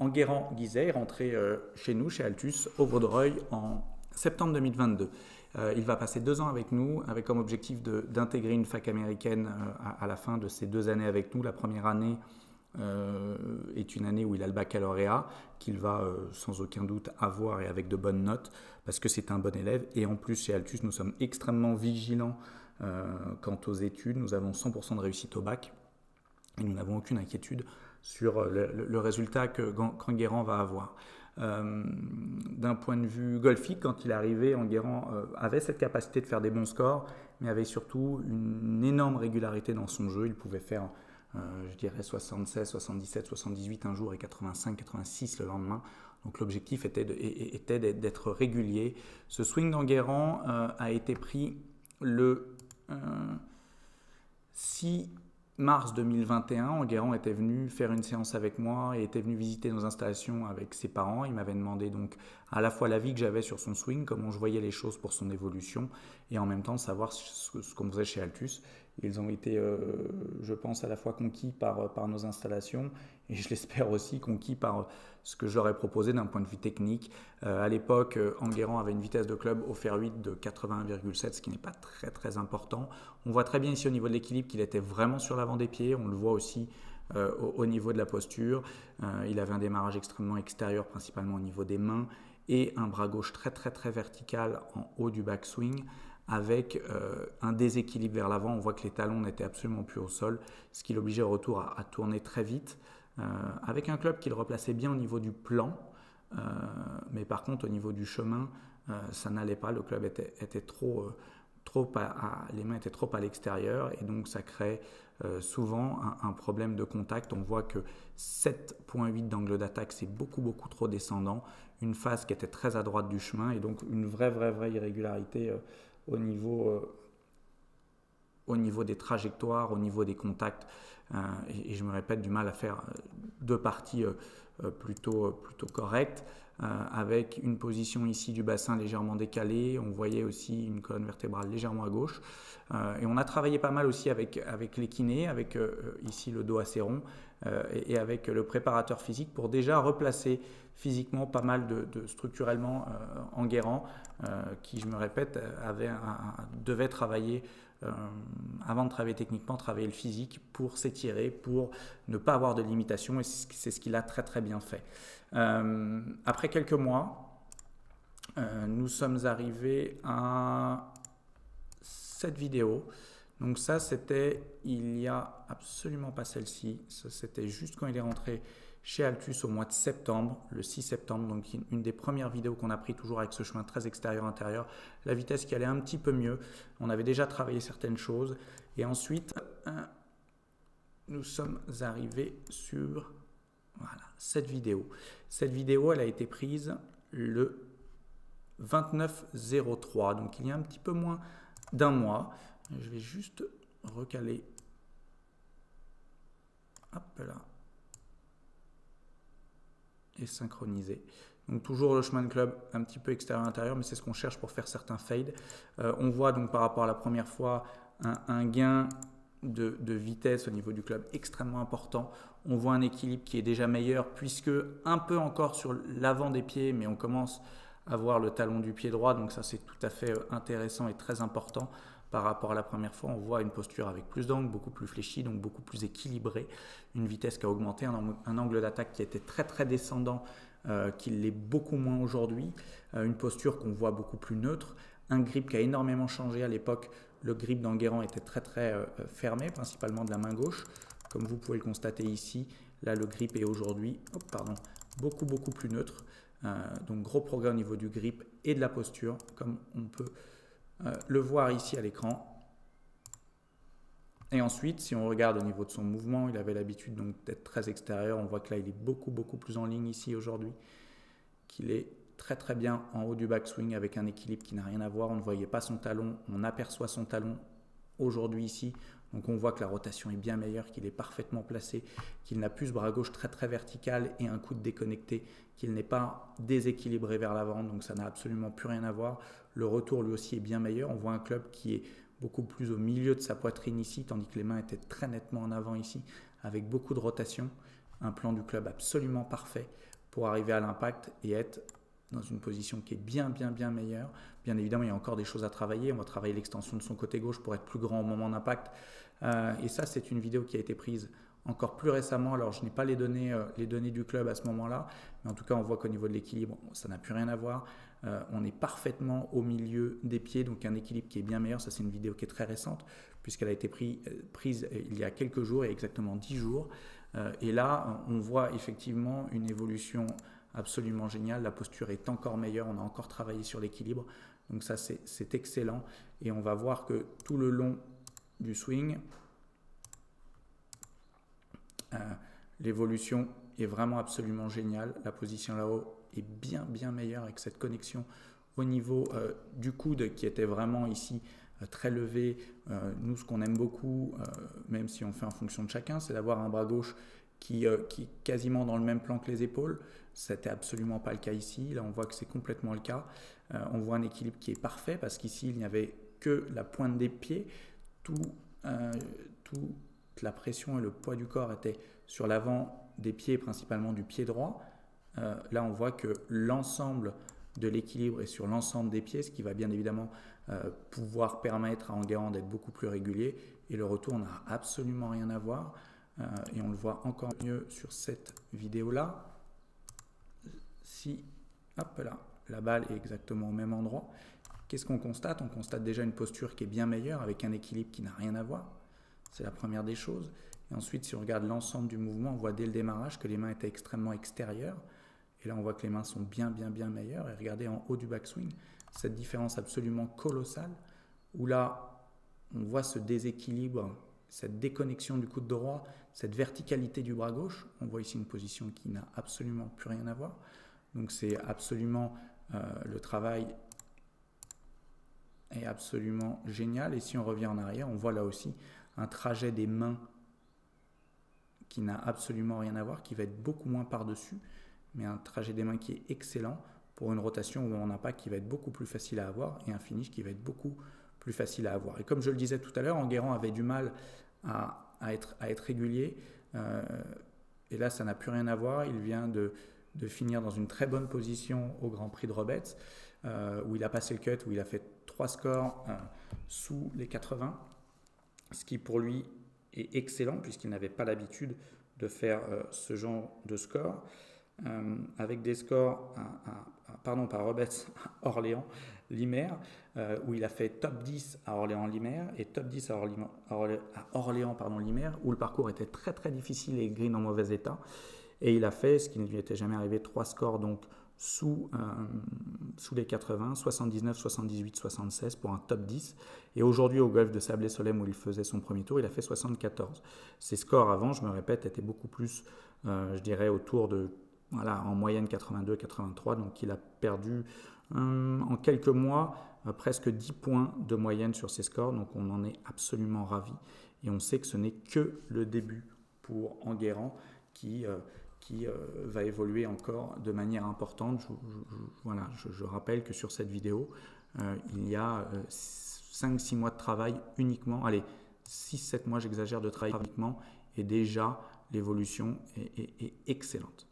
Enguerrand Guizet est rentré chez nous, chez Altus, au Vaudreuil, en septembre 2022. Il va passer 2 ans avec nous, avec comme objectif d'intégrer une fac américaine à la fin de ces 2 années avec nous. La première année est une année où il a le baccalauréat, qu'il va sans aucun doute avoir et avec de bonnes notes, parce que c'est un bon élève. Et en plus, chez Altus, nous sommes extrêmement vigilants quant aux études. Nous avons 100% de réussite au bac et nous n'avons aucune inquiétude sur le résultat qu'Enguerrand va avoir. D'un point de vue golfique, quand il est arrivé, Enguerrand avait cette capacité de faire des bons scores, mais avait surtout une énorme régularité dans son jeu. Il pouvait faire, je dirais, 76, 77, 78 un jour et 85, 86 le lendemain. Donc l'objectif était d'être régulier. Ce swing d'Enguerrand a été pris le 6 mars 2021, Enguerrand était venu faire une séance avec moi et était venu visiter nos installations avec ses parents. Il m'avait demandé donc à la fois l'avis que j'avais sur son swing, comment je voyais les choses pour son évolution et en même temps savoir ce qu'on faisait chez Altus. Ils ont été, je pense, à la fois conquis par nos installations et je l'espère aussi conquis par ce que je leur ai proposé d'un point de vue technique. À l'époque, Enguerrand avait une vitesse de club au fairway de 81,7, ce qui n'est pas très très important. On voit très bien ici au niveau de l'équilibre qu'il était vraiment sur l'avant des pieds. On le voit aussi au niveau de la posture. Il avait un démarrage extrêmement extérieur, principalement au niveau des mains, et un bras gauche très très très vertical en haut du backswing, avec un déséquilibre vers l'avant. On voit que les talons n'étaient absolument plus au sol, ce qui l'obligeait au retour à tourner très vite, avec un club qui le replaçait bien au niveau du plan, mais par contre au niveau du chemin, ça n'allait pas. Le club était trop les mains étaient trop à l'extérieur et donc ça crée souvent un problème de contact. On voit que 7,8 d'angle d'attaque, c'est beaucoup trop descendant, une face qui était très à droite du chemin et donc une vraie irrégularité au niveau des trajectoires, au niveau des contacts et je me répète, du mal à faire 2 parties plutôt correctes. Avec une position ici du bassin légèrement décalée. On voyait aussi une colonne vertébrale légèrement à gauche. Et on a travaillé pas mal aussi avec les kinés, avec ici le dos assez rond et avec le préparateur physique pour déjà replacer physiquement pas mal structurellement Enguerrand qui, je me répète, devait travailler avant de travailler techniquement, travailler le physique pour s'étirer, pour ne pas avoir de limitation et c'est ce qu'il a très bien fait. Après quelques mois, nous sommes arrivés à cette vidéo. Donc ça, c'était il y a absolument pas celle-ci. C'était juste quand il est rentré chez Altus au mois de septembre, le 6 septembre. Donc une des premières vidéos qu'on a pris toujours avec ce chemin très extérieur-intérieur. La vitesse qui allait un petit peu mieux. On avait déjà travaillé certaines choses. Et ensuite, nous sommes arrivés sur... Voilà, cette vidéo. Cette vidéo, elle a été prise le 29/03, donc il y a un petit peu moins d'un mois. Je vais juste recaler. Hop là. Et synchroniser. Donc toujours le chemin de club un petit peu extérieur-intérieur, mais c'est ce qu'on cherche pour faire certains fades. On voit donc par rapport à la première fois un gain de vitesse au niveau du club extrêmement important. On voit un équilibre qui est déjà meilleur puisque un peu encore sur l'avant des pieds, mais on commence à voir le talon du pied droit, donc ça c'est tout à fait intéressant et très important par rapport à la première fois. On voit une posture avec plus d'angle, beaucoup plus fléchie, donc beaucoup plus équilibrée, une vitesse qui a augmenté, un angle d'attaque qui était très descendant, qui l'est beaucoup moins aujourd'hui, une posture qu'on voit beaucoup plus neutre, un grip qui a énormément changé à l'époque. Le grip d'Enguerrand était très fermé, principalement de la main gauche. Comme vous pouvez le constater ici, là le grip est aujourd'hui beaucoup plus neutre. Donc gros progrès au niveau du grip et de la posture, comme on peut le voir ici à l'écran. Et ensuite, si on regarde au niveau de son mouvement, il avait l'habitude donc d'être très extérieur. On voit que là, il est beaucoup plus en ligne ici aujourd'hui, qu'il est très bien en haut du backswing avec un équilibre qui n'a rien à voir. On ne voyait pas son talon, on aperçoit son talon aujourd'hui ici. Donc on voit que la rotation est bien meilleure, qu'il est parfaitement placé, qu'il n'a plus ce bras gauche très vertical et un coude déconnecté, qu'il n'est pas déséquilibré vers l'avant, donc ça n'a absolument plus rien à voir. Le retour lui aussi est bien meilleur. On voit un club qui est beaucoup plus au milieu de sa poitrine ici, tandis que les mains étaient très nettement en avant ici, avec beaucoup de rotation. un plan du club absolument parfait pour arriver à l'impact et être dans une position qui est bien meilleure. Bien évidemment, il y a encore des choses à travailler. On va travailler l'extension de son côté gauche pour être plus grand au moment d'impact. Et ça, c'est une vidéo qui a été prise encore plus récemment. Alors, je n'ai pas les données du club à ce moment-là, mais en tout cas, on voit qu'au niveau de l'équilibre, ça n'a plus rien à voir. On est parfaitement au milieu des pieds, donc un équilibre qui est bien meilleur. Ça, c'est une vidéo qui est très récente, puisqu'elle a été prise il y a quelques jours, il y a exactement 10 jours. Et là, on voit effectivement une évolution absolument géniale. La posture est encore meilleure, on a encore travaillé sur l'équilibre. Donc ça, c'est excellent. Et on va voir que tout le long du swing, l'évolution est vraiment absolument géniale. La position là-haut est bien meilleure avec cette connexion au niveau du coude qui était vraiment ici très levé. Nous, ce qu'on aime beaucoup, même si on fait en fonction de chacun, c'est d'avoir un bras gauche qui est quasiment dans le même plan que les épaules. Ce n'était absolument pas le cas ici. Là, on voit que c'est complètement le cas. On voit un équilibre qui est parfait parce qu'ici, il n'y avait que la pointe des pieds. Toute la pression et le poids du corps étaient sur l'avant des pieds, principalement du pied droit. Là, on voit que l'ensemble de l'équilibre est sur l'ensemble des pieds, ce qui va bien évidemment pouvoir permettre à Enguerrand d'être beaucoup plus régulier. Et le retour n'a absolument rien à voir. Et on le voit encore mieux sur cette vidéo-là. Si, hop là, la balle est exactement au même endroit, qu'est-ce qu'on constate? On constate déjà une posture qui est bien meilleure avec un équilibre qui n'a rien à voir. C'est la première des choses. Et ensuite, si on regarde l'ensemble du mouvement, on voit dès le démarrage que les mains étaient extrêmement extérieures. Et là, on voit que les mains sont bien meilleures. Et regardez en haut du backswing, cette différence absolument colossale, où là, on voit ce déséquilibre, cette déconnexion du coude droit, cette verticalité du bras gauche. On voit ici une position qui n'a absolument plus rien à voir. Donc c'est absolument, le travail est absolument génial. Et si on revient en arrière, on voit là aussi un trajet des mains qui n'a absolument rien à voir, qui va être beaucoup moins par-dessus, mais un trajet des mains qui est excellent pour une rotation ou un impact qui va être beaucoup plus facile à avoir et un finish qui va être beaucoup plus facile à avoir. Et comme je le disais tout à l'heure, Enguerrand avait du mal à être régulier. Et là, ça n'a plus rien à voir. Il vient de finir dans une très bonne position au Grand Prix de Robets, où il a passé le cut, où il a fait 3 scores sous les 80, ce qui pour lui est excellent puisqu'il n'avait pas l'habitude de faire ce genre de score. Avec des scores par Robets à Orléans-Limoers, où il a fait top 10 à Orléans-Limoers et top 10 à Orléans-Limoers, où le parcours était très difficile et green en mauvais état. Et il a fait, ce qui ne lui était jamais arrivé, 3 scores donc sous les 80, 79, 78, 76 pour un top 10. Et aujourd'hui, au golf de Sablé-Solem, où il faisait son premier tour, il a fait 74. Ses scores avant, je me répète, étaient beaucoup plus, je dirais, autour de, voilà, en moyenne 82, 83. Donc il a perdu en quelques mois presque 10 points de moyenne sur ses scores. Donc on en est absolument ravi. Et on sait que ce n'est que le début pour Enguerrand qui va évoluer encore de manière importante. Je rappelle que sur cette vidéo, il y a 5-6 mois de travail uniquement, allez, 6-7 mois, j'exagère, de travail uniquement, et déjà l'évolution est excellente.